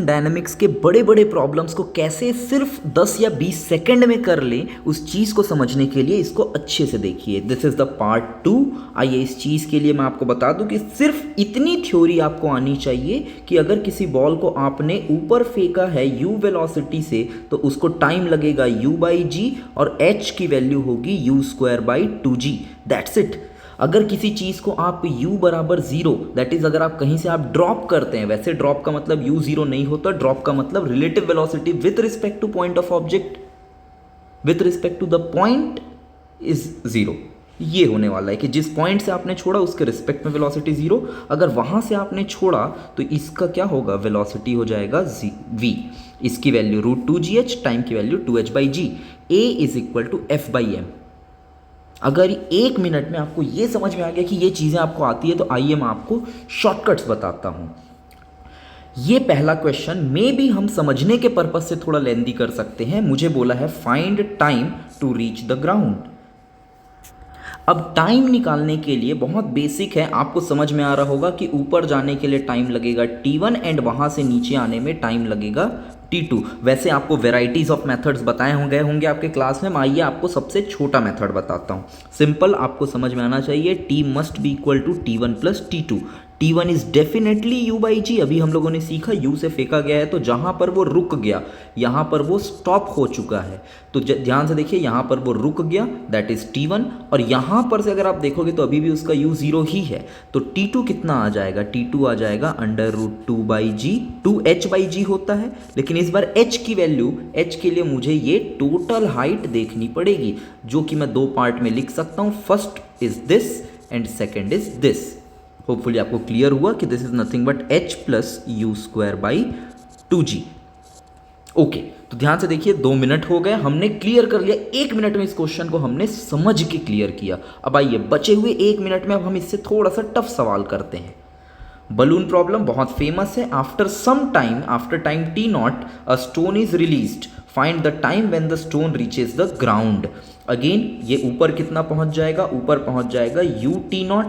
And dynamics के बड़े बड़े प्रॉब्लम्स को कैसे सिर्फ 10 या 20 सेकंड में कर लें, उस चीज़ को समझने के लिए इसको अच्छे से देखिए। This is the part 2। आइए इस चीज़ के लिए मैं आपको बता दूं कि सिर्फ इतनी थ्योरी आपको आनी चाहिए कि अगर किसी बॉल को आपने ऊपर फेंका है u वेलोसिटी से तो उसको टाइम लगेगा u/g और h की वैल्यू होगी u²/2g। That's it. अगर किसी चीज़ को आप u बराबर 0, दैट इज़ अगर आप कहीं से आप ड्रॉप करते हैं, वैसे ड्रॉप का मतलब u 0 नहीं होता, ड्रॉप का मतलब relative velocity with respect to point of object, with respect to the point is 0। ये होने वाला है कि जिस पॉइंट से आपने छोड़ा उसके रिस्पेक्ट में वेलोसिटी 0, अगर वहाँ से आपने छोड़ा तो इसका क्या होगा, वेलोसिटी हो जाएगा v, इसकी वैल्यू √2gh, टाइम की value 2h/g। a is equal to f/m। अगर 1 मिनट में आपको ये समझ में आ गया कि ये चीज़ें आपको आती है तो आइए मैं आपको शॉर्टकट्स बताता हूँ। ये पहला क्वेश्चन में भी हम समझने के पर्पज से थोड़ा लेंदी कर सकते हैं। मुझे बोला है find time to reach the ground. अब टाइम निकालने के लिए बहुत बेसिक है, आपको समझ में आ रहा होगा कि ऊपर जाने के लिए टाइम लगेगा t1 एंड वहाँ से नीचे आने में टाइम लगेगा t2। वैसे आपको वेराइटीज़ ऑफ मेथड्स बताए होंगे आपके क्लास में। आइए आपको सबसे छोटा मेथड बताता हूँ, सिंपल, आपको समझ में आना चाहिए। t must be equal to t1 plus t2। t1 is definitely u/g। अभी हम लोगों ने सीखा u से फेंका गया है तो जहाँ पर वो रुक गया यहाँ पर वो स्टॉप हो चुका है, तो ध्यान से देखिए यहाँ पर वो रुक गया, दैट इज t1, और यहाँ पर से अगर आप देखोगे तो अभी भी उसका u 0 ही है, तो t2 कितना आ जाएगा, t2 आ जाएगा √2/g, 2h/g होता है। लेकिन इस बार h की वैल्यू, h के लिए मुझे ये टोटल हाइट देखनी पड़ेगी, जो कि मैं 2 पार्ट में लिख सकता हूँ। First is this and second is this. Hopefully आपको क्लियर हुआ कि this is nothing but h plus u²/2g। Okay, तो ध्यान से देखिए 2 मिनट हो गए, हमने क्लियर कर लिया। 1 मिनट में इस क्वेश्चन को हमने समझ के क्लियर किया। अब आइए बचे हुए 1 मिनट में अब हम इससे थोड़ा सा टफ सवाल करते हैं। बलून प्रॉब्लम बहुत फेमस है। After some time, after time t0, a stone is released, find the time when the stone reaches the ground. Again ये ऊपर कितना पहुंच जाएगा, ऊपर पहुंच जाएगा ut0,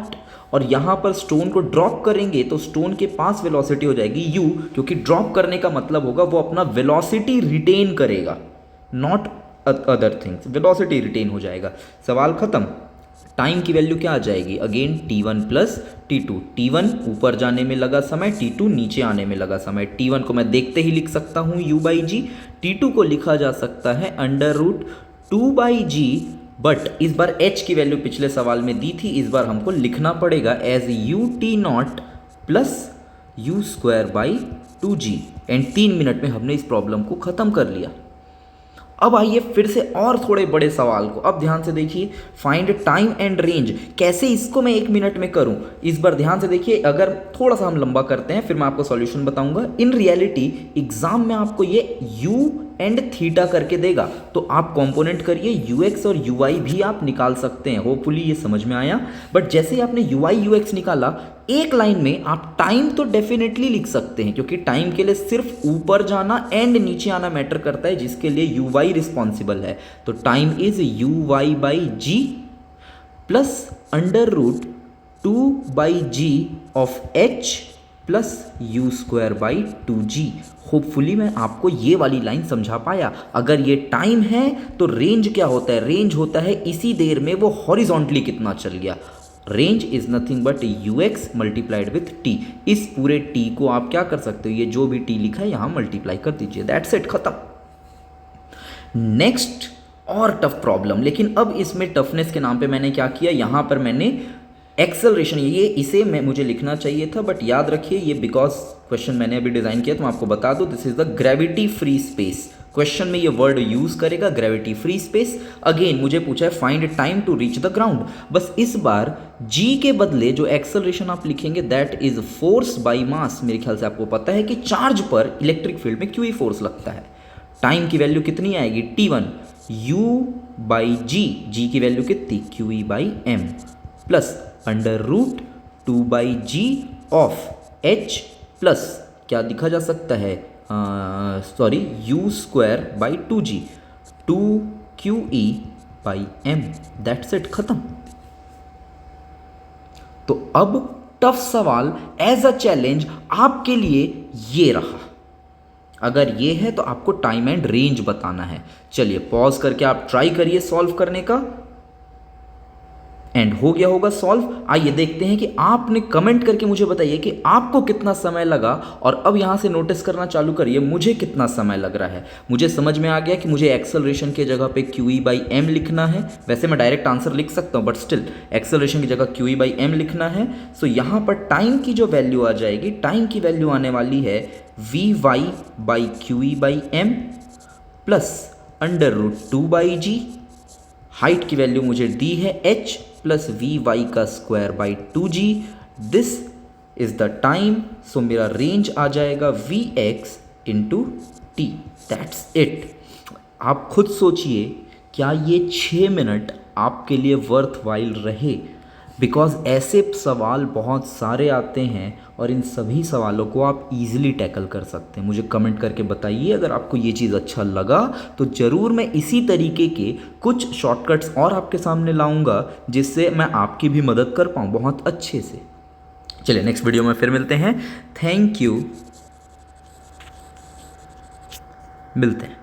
और यहाँ पर स्टोन को ड्रॉप करेंगे तो स्टोन के पास वेलोसिटी हो जाएगी u, क्योंकि ड्रॉप करने का मतलब होगा वो अपना वेलोसिटी रिटेन करेगा, not other things, velocity retain हो जाएगा। सवाल खत्म। टाइम की वैल्यू क्या आ जाएगी, again t1 plus t2। t1 ऊपर जाने में लगा समय, t2 नीचे आने में लगा समय। t1 को मैं देखते ही लिख सकता हूँ u/g, t2 को लिखा जा सकता है √2/g, बट इस बार h की वैल्यू पिछले सवाल में दी थी, इस बार हमको लिखना पड़ेगा as ut0 plus u²/2g। And 3 minute में हमने इस प्रॉब्लम को खत्म कर लिया। अब आइए फिर से और थोड़े बड़े सवाल को, अब ध्यान से देखिए, फाइंड टाइम एंड रेंज। कैसे इसको मैं 1 मिनट में करूं, इस बार ध्यान से देखिए। अगर थोड़ा सा हम लंबा करते हैं फिर मैं आपको सॉल्यूशन बताऊंगा। इन रियलिटी एग्जाम में आपको ये u एंड थीटा करके देगा, तो आप कंपोनेंट करिए, ux और uy भी आप निकाल सकते हैं। होपफुली ये समझ में आया। बट जैसे ही आपने uy ux निकाला, एक लाइन में आप टाइम तो डेफिनेटली लिख सकते हैं, क्योंकि टाइम के लिए सिर्फ ऊपर जाना एंड नीचे आना मैटर करता है, जिसके लिए uy रिस्पॉन्सिबल है। तो time is uy/g plus √2/g of h plus u²/2g। Hopefully मैं आपको ये वाली लाइन समझा पाया। अगर ये टाइम है तो रेंज क्या होता है, रेंज होता है इसी देर में वो हॉरिजॉन्टली कितना चल गया। Range is nothing but ux multiplied with t। इस पूरे t को आप क्या कर सकते हो, ये जो भी t लिखा है यहाँ मल्टीप्लाई कर दीजिए, दैट्स इट, खत्म। नेक्स्ट और टफ प्रॉब्लम, लेकिन अब इसमें टफनेस के नाम पे मैंने क्या किया, यहाँ पर मैंने एक्सेलरेशन, ये इसे मैं मुझे लिखना चाहिए था, बट याद रखिए ये बिकॉज क्वेश्चन मैंने अभी डिज़ाइन किया तो मैं आपको बता दूं, this is the gravity free space. Question में ये वर्ड यूज करेगा, ग्रेविटी फ्री स्पेस। अगेन मुझे पूछा है find time to reach the ground. बस इस बार g के बदले जो एक्सेलरेशन आप लिखेंगे that is force by mass. मेरे ख्याल से आपको पता है कि चार्ज पर इलेक्ट्रिक फील्ड में क्यू फोर्स लगता है। टाइम की वैल्यू कितनी आएगी, t1 u/g, g की वैल्यू कितनी qe/m plus √2/g of h plus क्या लिखा जा सकता है, sorry u²/2g 2qe/m। That's it, खत्म। तो अब टफ सवाल एज अ चैलेंज आपके लिए ये रहा। अगर ये है तो आपको टाइम एंड रेंज बताना है। चलिए पॉज करके आप ट्राई करिए सॉल्व करने का, एंड हो गया होगा सॉल्व। आइए देखते हैं कि आपने कमेंट करके मुझे बताइए कि आपको कितना समय लगा, और अब यहाँ से नोटिस करना चालू करिए मुझे कितना समय लग रहा है। मुझे समझ में आ गया कि मुझे एक्सेलरेशन की जगह पे QE/m लिखना है। वैसे मैं डायरेक्ट आंसर लिख सकता हूँ, बट स्टिल एक्सेलरेशन की जगह QE/m लिखना है। सो यहाँ पर टाइम की जो वैल्यू आ जाएगी, टाइम की वैल्यू आने वाली है Vy/QE/m प्लस √2/g। हाइट की वैल्यू मुझे दी है h plus Vy² 2g। This is the time. So मेरा रेंज आ जाएगा Vx into T. That's it. आप खुद सोचिए, क्या ये 6 मिनट आपके लिए वर्थ वाइल रहे? बिकॉज ऐसे सवाल बहुत सारे आते हैं और इन सभी सवालों को आप इजीली टैकल कर सकते हैं। मुझे कमेंट करके बताइए अगर आपको ये चीज़ अच्छा लगा, तो ज़रूर मैं इसी तरीके के कुछ शॉर्टकट्स और आपके सामने लाऊंगा जिससे मैं आपकी भी मदद कर पाऊँ बहुत अच्छे से। चलिए नेक्स्ट वीडियो में फिर मिलते हैं। Thank you. मिलते हैं।